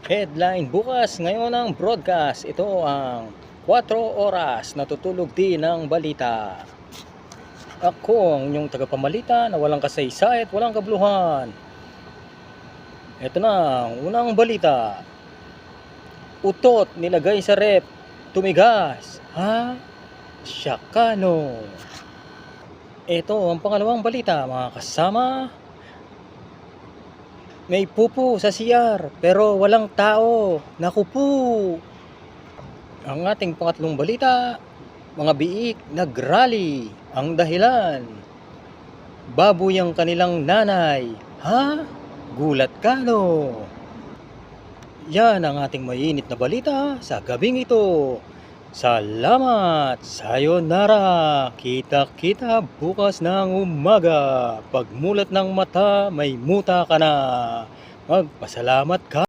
Headline bukas ngayon ang broadcast. Ito ang 4 oras natutulog din ng balita. Ako ang inyong tagapamalita na walang kasaysay at walang kabuluhan. Ito na ang unang balita. Utot nilagay sa rep, tumigas. Ha? Syakano. Ito ang pangalawang balita mga kasama. May pupo sa CR pero walang tao. Naku po. Ang ating pangatlong balita, mga biik nagrally. Ang dahilan, baboy ang kanilang nanay. Ha? Gulat ka no? Yan ang ating mainit na balita sa gabing ito. Salamat! Sayonara! Kita-kita bukas ng umaga. Pagmulat ng mata, may muta ka na. Magpasalamat ka.